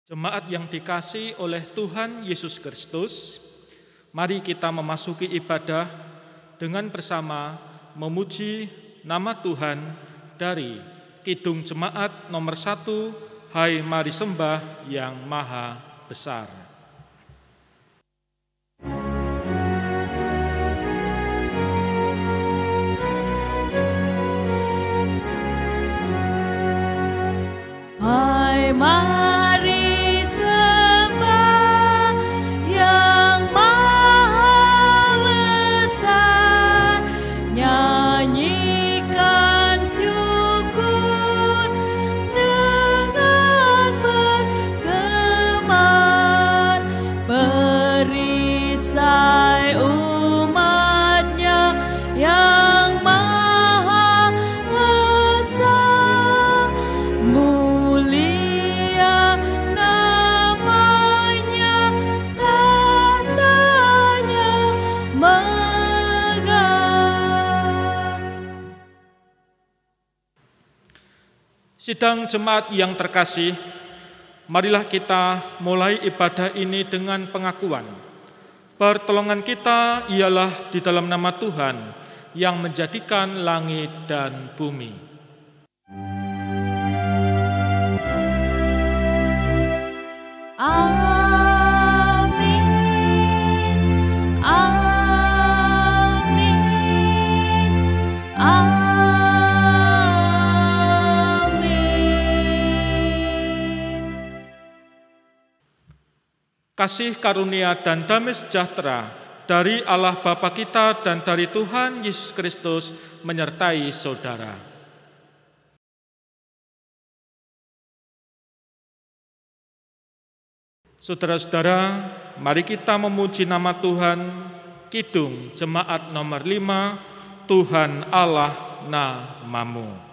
Jemaat yang dikasihi oleh Tuhan Yesus Kristus, mari kita memasuki ibadah dengan bersama memuji nama Tuhan dari Kidung Jemaat nomor 1, Hai Mari Sembah yang Maha Besar. Hai mari Sidang jemaat yang terkasih, marilah kita mulai ibadah ini dengan pengakuan. Pertolongan kita ialah di dalam nama Tuhan yang menjadikan langit dan bumi. Kasih karunia dan damai sejahtera dari Allah Bapa kita dan dari Tuhan Yesus Kristus menyertai saudara. Saudara-saudara, mari kita memuji nama Tuhan, Kidung Jemaat nomor 5, Tuhan Allah namamu.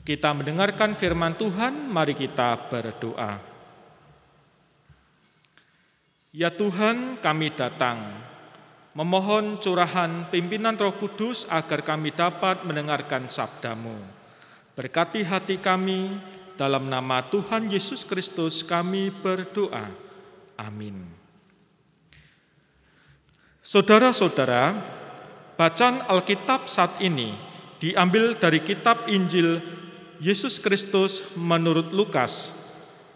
Kita mendengarkan firman Tuhan, mari kita berdoa. Ya Tuhan, kami datang, memohon curahan pimpinan Roh Kudus agar kami dapat mendengarkan sabda-Mu. Berkati hati kami, dalam nama Tuhan Yesus Kristus kami berdoa. Amin. Saudara-saudara, bacaan Alkitab saat ini diambil dari kitab Injil Yesus Kristus menurut Lukas.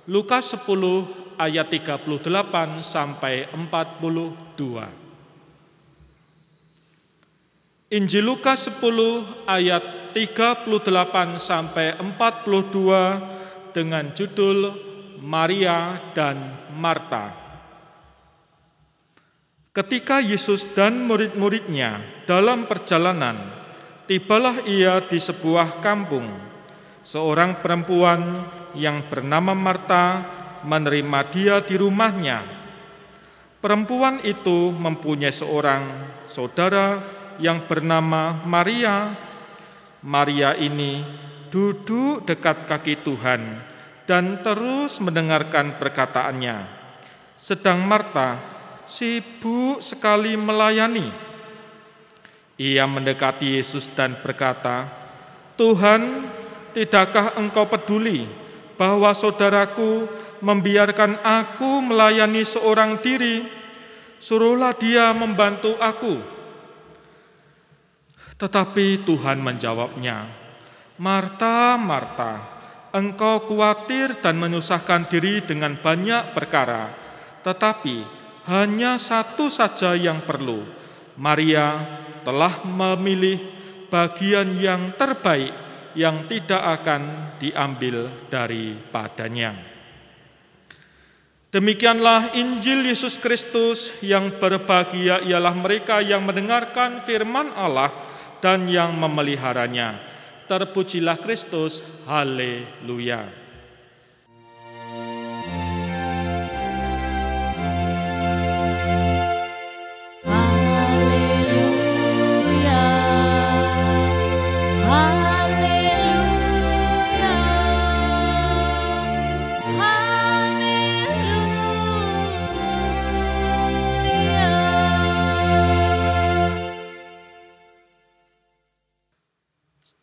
Lukas 10 ayat 38 sampai 42. Injil Lukas 10 ayat 38 sampai 42 dengan judul Maria dan Marta. Ketika Yesus dan murid-muridnya dalam perjalanan, tibalah ia di sebuah kampung. Seorang perempuan yang bernama Marta menerima dia di rumahnya. Perempuan itu mempunyai seorang saudara yang bernama Maria. Maria ini duduk dekat kaki Tuhan dan terus mendengarkan perkataannya. Sedang Marta sibuk sekali melayani. Ia mendekati Yesus dan berkata, "Tuhan, tidakkah Engkau peduli bahwa saudaraku membiarkan aku melayani seorang diri? Suruhlah dia membantu aku." Tetapi Tuhan menjawabnya, "Marta, Marta, engkau khawatir dan menyusahkan diri dengan banyak perkara, tetapi hanya satu saja yang perlu. Maria telah memilih bagian yang terbaik yang tidak akan diambil daripadanya." Demikianlah Injil Yesus Kristus. Yang berbahagia ialah mereka yang mendengarkan firman Allah dan yang memeliharanya. Terpujilah Kristus, haleluya.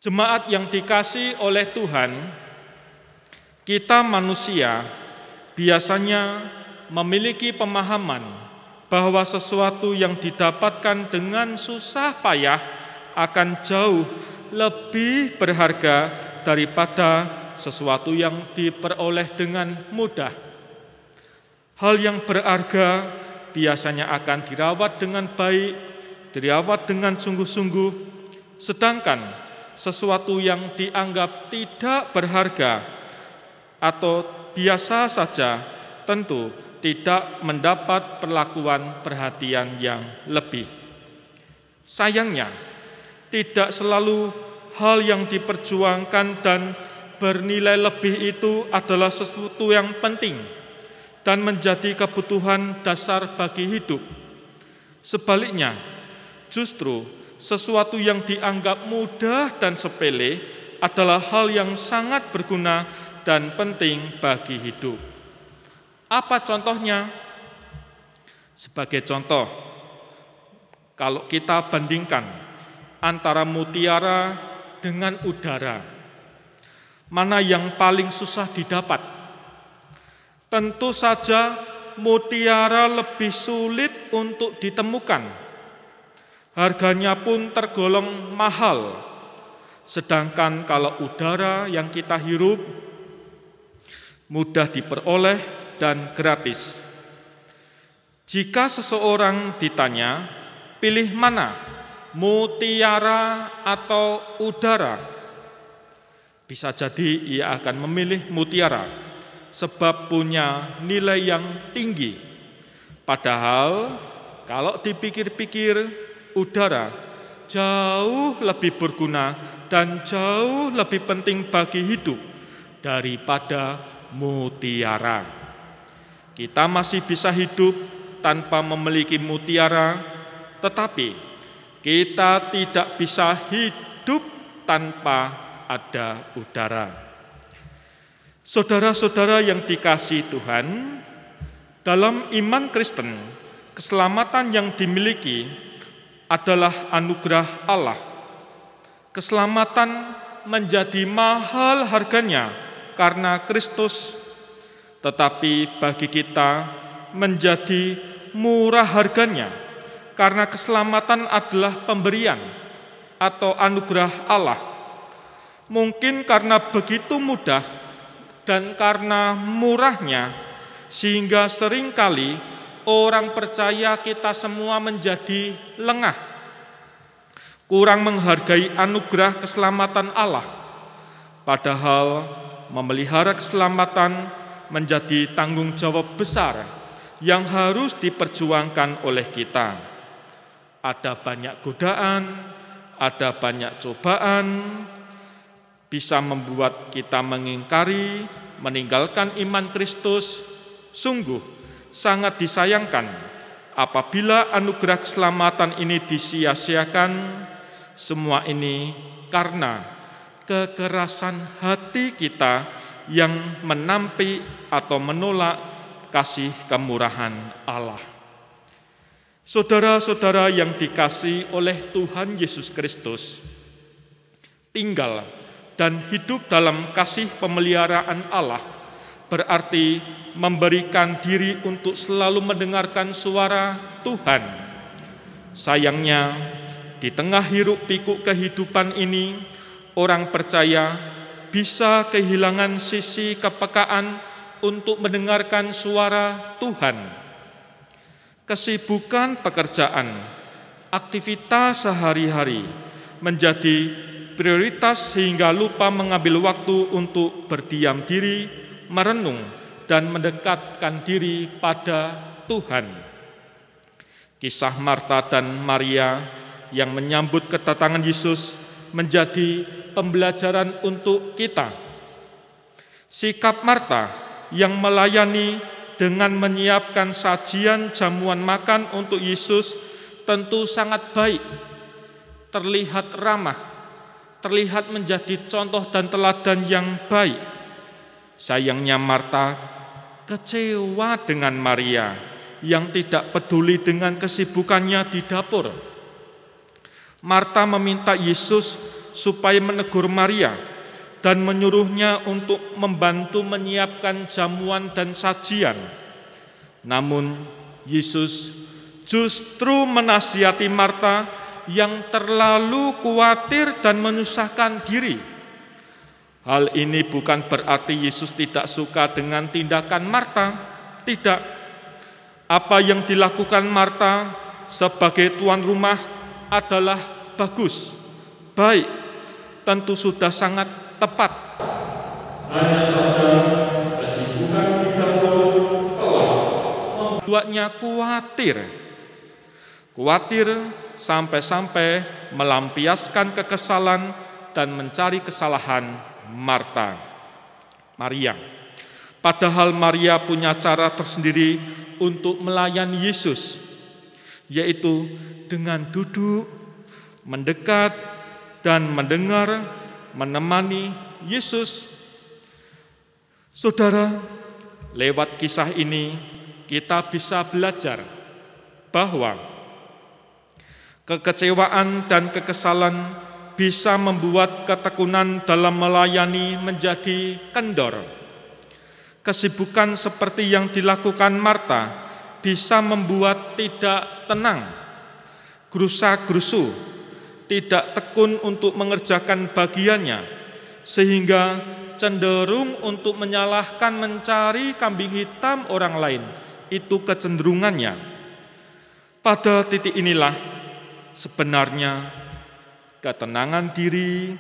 Jemaat yang dikasihi oleh Tuhan, kita manusia biasanya memiliki pemahaman bahwa sesuatu yang didapatkan dengan susah payah akan jauh lebih berharga daripada sesuatu yang diperoleh dengan mudah. Hal yang berharga biasanya akan dirawat dengan baik, dirawat dengan sungguh-sungguh, sedangkan sesuatu yang dianggap tidak berharga atau biasa saja tentu tidak mendapat perlakuan perhatian yang lebih. Sayangnya, tidak selalu hal yang diperjuangkan dan bernilai lebih itu adalah sesuatu yang penting dan menjadi kebutuhan dasar bagi hidup. Sebaliknya, justru sesuatu yang dianggap mudah dan sepele adalah hal yang sangat berguna dan penting bagi hidup. Apa contohnya? Sebagai contoh, kalau kita bandingkan antara mutiara dengan udara, mana yang paling susah didapat? Tentu saja mutiara lebih sulit untuk ditemukan. Harganya pun tergolong mahal. Sedangkan kalau udara yang kita hirup mudah diperoleh dan gratis. Jika seseorang ditanya, pilih mana, mutiara atau udara? Bisa jadi ia akan memilih mutiara, sebab punya nilai yang tinggi. Padahal kalau dipikir-pikir, udara jauh lebih berguna dan jauh lebih penting bagi hidup daripada mutiara. Kita masih bisa hidup tanpa memiliki mutiara, tetapi kita tidak bisa hidup tanpa ada udara. Saudara-saudara yang dikasihi Tuhan, Dalam iman Kristen, keselamatan yang dimiliki adalah anugerah Allah. Keselamatan menjadi mahal harganya karena Kristus, tetapi bagi kita menjadi murah harganya karena keselamatan adalah pemberian atau anugerah Allah. Mungkin karena begitu mudah dan karena murahnya, sehingga seringkali orang percaya kita semua menjadi lengah, kurang menghargai anugerah keselamatan Allah. Padahal memelihara keselamatan menjadi tanggung jawab besar yang harus diperjuangkan oleh kita. Ada banyak godaan, ada banyak cobaan, bisa membuat kita mengingkari, meninggalkan iman Kristus. Sungguh sangat disayangkan apabila anugerah keselamatan ini disia-siakan. Semua ini karena kekerasan hati kita yang menampi atau menolak kasih kemurahan Allah. Saudara-saudara yang dikasihi oleh Tuhan Yesus Kristus, tinggal dan hidup dalam kasih pemeliharaan Allah berarti memberikan diri untuk selalu mendengarkan suara Tuhan. Sayangnya, di tengah hiruk pikuk kehidupan ini, orang percaya bisa kehilangan sisi kepekaan untuk mendengarkan suara Tuhan. Kesibukan pekerjaan, aktivitas sehari-hari menjadi prioritas sehingga lupa mengambil waktu untuk berdiam diri, merenung, dan mendekatkan diri pada Tuhan. Kisah Marta dan Maria yang menyambut kedatangan Yesus menjadi pembelajaran untuk kita. Sikap Marta yang melayani dengan menyiapkan sajian jamuan makan untuk Yesus tentu sangat baik, terlihat ramah, terlihat menjadi contoh dan teladan yang baik. Sayangnya Marta kecewa dengan Maria yang tidak peduli dengan kesibukannya di dapur. Marta meminta Yesus supaya menegur Maria dan menyuruhnya untuk membantu menyiapkan jamuan dan sajian. Namun Yesus justru menasihati Marta yang terlalu khawatir dan menyusahkan diri. Hal ini bukan berarti Yesus tidak suka dengan tindakan Marta, tidak. Apa yang dilakukan Marta sebagai tuan rumah adalah bagus, baik, tentu sudah sangat tepat. Hanya saja kesibukan di dapur telah membuatnya khawatir sampai-sampai melampiaskan kekesalan dan mencari kesalahan Maria. Padahal Maria punya cara tersendiri untuk melayani Yesus, yaitu dengan duduk, mendekat, dan mendengar, menemani Yesus. Saudara, lewat kisah ini kita bisa belajar bahwa kekecewaan dan kekesalan bisa membuat ketekunan dalam melayani menjadi kendor. Kesibukan seperti yang dilakukan Marta bisa membuat tidak tenang, gerusa-gerusu, tidak tekun untuk mengerjakan bagiannya, sehingga cenderung untuk menyalahkan, mencari kambing hitam orang lain. Itu kecenderungannya. Pada titik inilah sebenarnya ketenangan diri,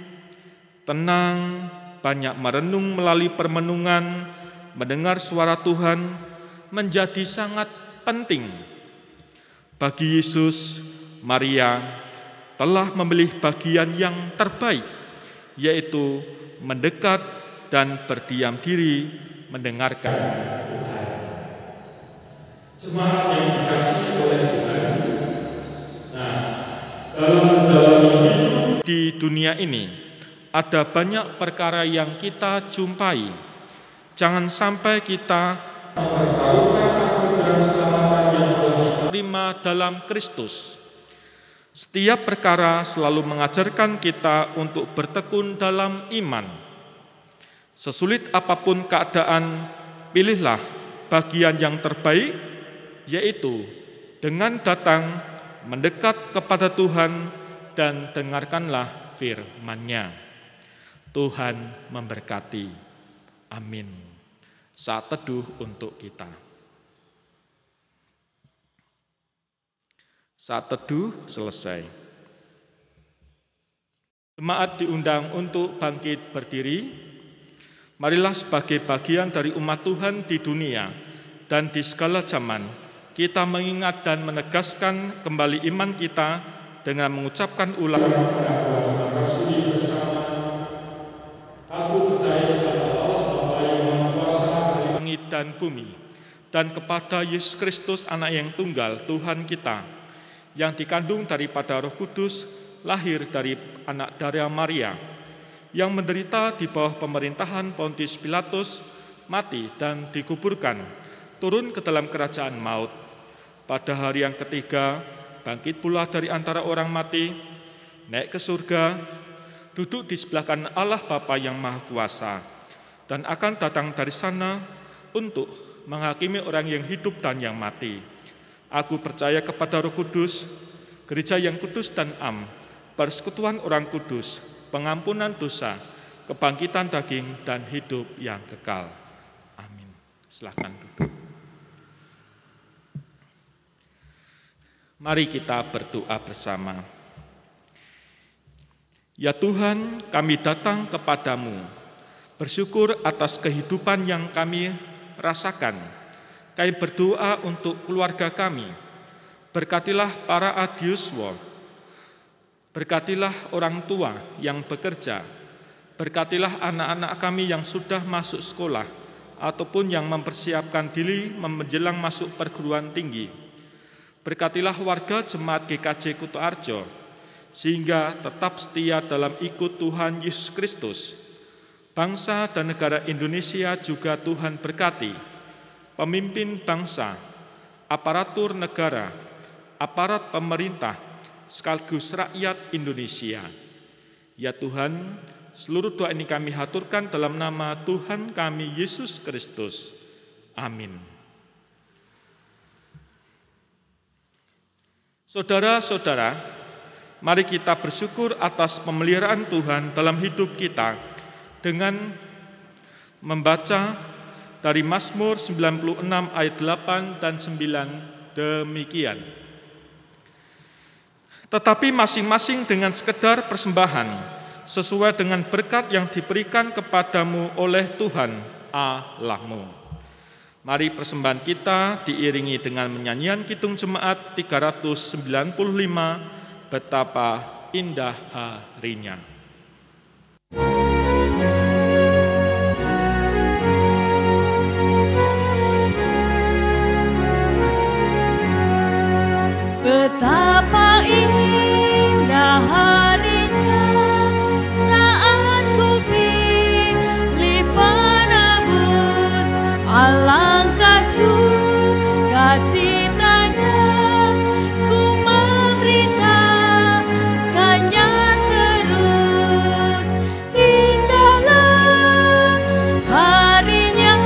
tenang, banyak merenung melalui permenungan, mendengar suara Tuhan menjadi sangat penting. Bagi Yesus, Maria telah memilih bagian yang terbaik, yaitu mendekat dan berdiam diri mendengarkan Tuhan. Semangat yang dikasihi oleh Tuhan. Nah, dalam menjalani hidup di dunia ini, ada banyak perkara yang kita jumpai. Jangan sampai kita mempertaruhkan keselamatan yang telah kita terima dalam Kristus. Setiap perkara selalu mengajarkan kita untuk bertekun dalam iman. Sesulit apapun keadaan, pilihlah bagian yang terbaik, yaitu dengan datang mendekat kepada Tuhan dan dengarkanlah firman-Nya. Tuhan memberkati. Amin. Saat teduh untuk kita. Saat teduh selesai. Jemaat diundang untuk bangkit berdiri. Marilah sebagai bagian dari umat Tuhan di dunia dan di segala zaman, kita mengingat dan menegaskan kembali iman kita dengan mengucapkan ulang Aku percaya kepada Allah Bapa yang Maha Kuasa dari langit dan bumi, dan kepada Yesus Kristus Anak yang tunggal Tuhan kita, yang dikandung daripada Roh Kudus, lahir dari anak darah Maria, yang menderita di bawah pemerintahan Pontius Pilatus, mati dan dikuburkan, turun ke dalam kerajaan maut. Pada hari yang ketiga, bangkit pula dari antara orang mati, naik ke surga, duduk di sebelah kanan Allah Bapa yang Maha Kuasa, dan akan datang dari sana untuk menghakimi orang yang hidup dan yang mati. Aku percaya kepada Roh Kudus, gereja yang kudus dan am, persekutuan orang kudus, pengampunan dosa, kebangkitan daging, dan hidup yang kekal. Amin. Silakan duduk. Mari kita berdoa bersama. Ya Tuhan, kami datang kepadamu, bersyukur atas kehidupan yang kami rasakan. Kami berdoa untuk keluarga kami. Berkatilah para adiuswa, berkatilah orang tua yang bekerja, berkatilah anak-anak kami yang sudah masuk sekolah ataupun yang mempersiapkan diri menjelang masuk perguruan tinggi. Berkatilah warga jemaat GKJ Kutoarjo, sehingga tetap setia dalam ikut Tuhan Yesus Kristus. Bangsa dan negara Indonesia juga Tuhan berkati, pemimpin bangsa, aparatur negara, aparat pemerintah, sekaligus rakyat Indonesia. Ya Tuhan, seluruh doa ini kami haturkan dalam nama Tuhan kami Yesus Kristus. Amin. Saudara-saudara, mari kita bersyukur atas pemeliharaan Tuhan dalam hidup kita dengan membaca dari Mazmur 96 ayat 8 dan 9 demikian. Tetapi masing-masing dengan sekedar persembahan, sesuai dengan berkat yang diberikan kepadamu oleh Tuhan Allahmu. Mari persembahan kita diiringi dengan menyanyian Kidung Jemaat 395, Betapa Indah Harinya. Betapa indah harinya saat ku pilih penebus, alangkah sukacitanya ku memberitakannya terus. Indahlah harinya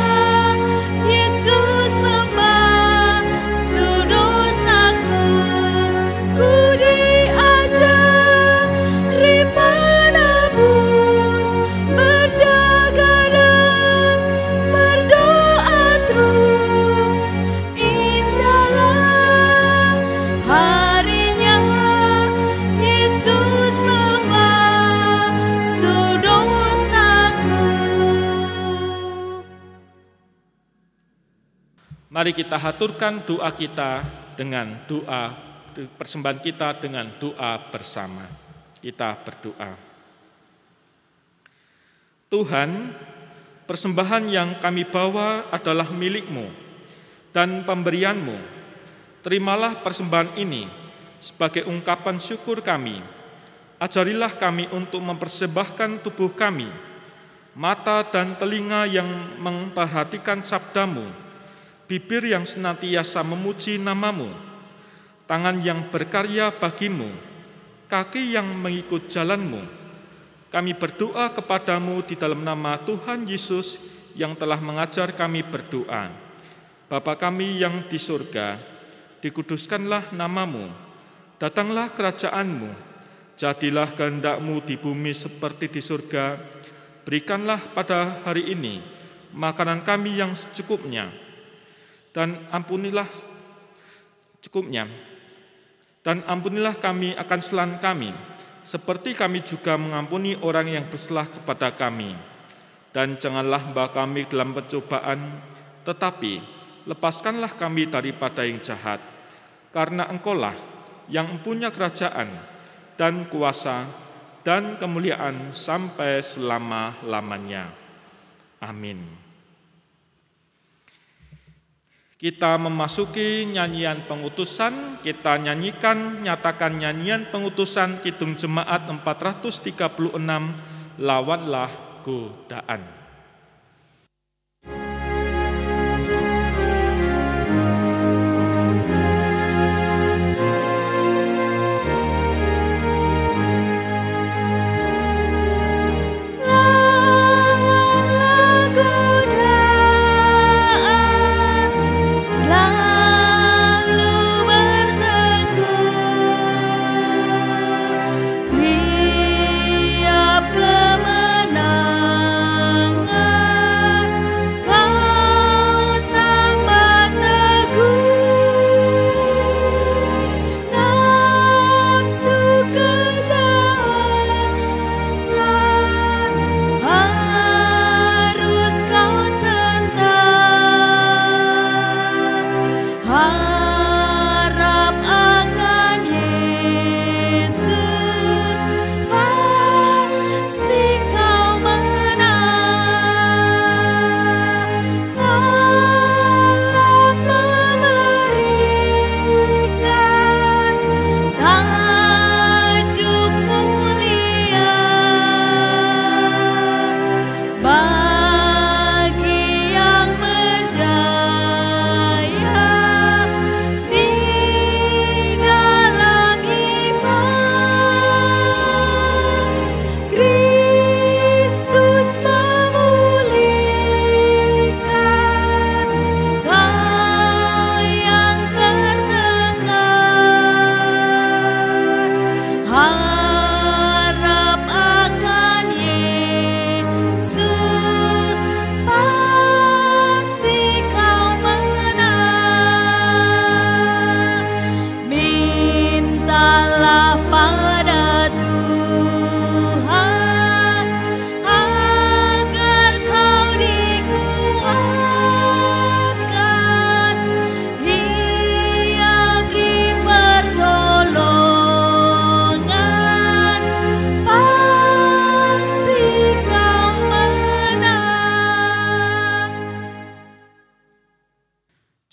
Yesus membasuh dosaku. Ku diajari penebus, berjaga dan berdoa terus. Indahlah harinya Yesus membasuh dosaku. Mari kita haturkan doa kita dengan doa, persembahan kita dengan doa bersama. Kita berdoa. Tuhan, persembahan yang kami bawa adalah milik-Mu dan pemberian-Mu. Terimalah persembahan ini sebagai ungkapan syukur kami. Ajarilah kami untuk mempersembahkan tubuh kami, mata dan telinga yang memperhatikan sabda-Mu, bibir yang senantiasa memuji nama-Mu, tangan yang berkarya bagi-Mu, kaki yang mengikut jalan-Mu. Kami berdoa kepada-Mu di dalam nama Tuhan Yesus yang telah mengajar kami berdoa. Bapa kami yang di surga, dikuduskanlah nama-Mu, datanglah kerajaan-Mu, jadilah kehendak-Mu di bumi seperti di surga. Berikanlah pada hari ini makanan kami yang secukupnya, dan ampunilah kami akan kesalahan kami, seperti kami juga mengampuni orang yang bersalah kepada kami. Dan janganlah membawa kami dalam pencobaan, tetapi lepaskanlah kami daripada yang jahat. Karena Engkaulah yang mempunyai kerajaan dan kuasa dan kemuliaan sampai selama-lamanya. Amin. Kita memasuki nyanyian pengutusan. Kita nyatakan nyanyian pengutusan Kidung Jemaat 436, Lawanlah Godaan.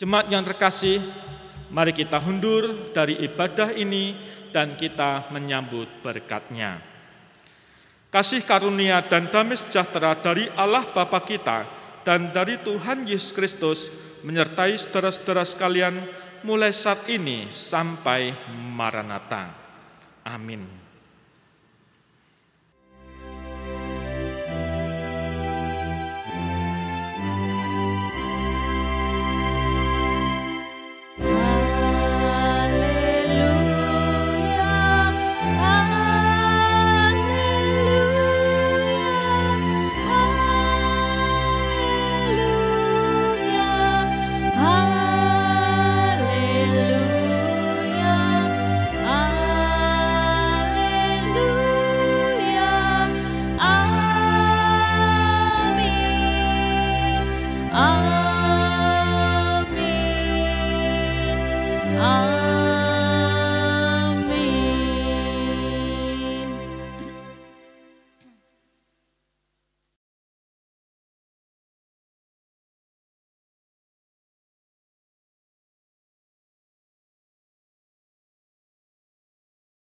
Jemaat yang terkasih, mari kita undur dari ibadah ini dan kita menyambut berkat-Nya. Kasih karunia dan damai sejahtera dari Allah Bapa kita dan dari Tuhan Yesus Kristus menyertai saudara-saudara sekalian mulai saat ini sampai Maranatha. Amin.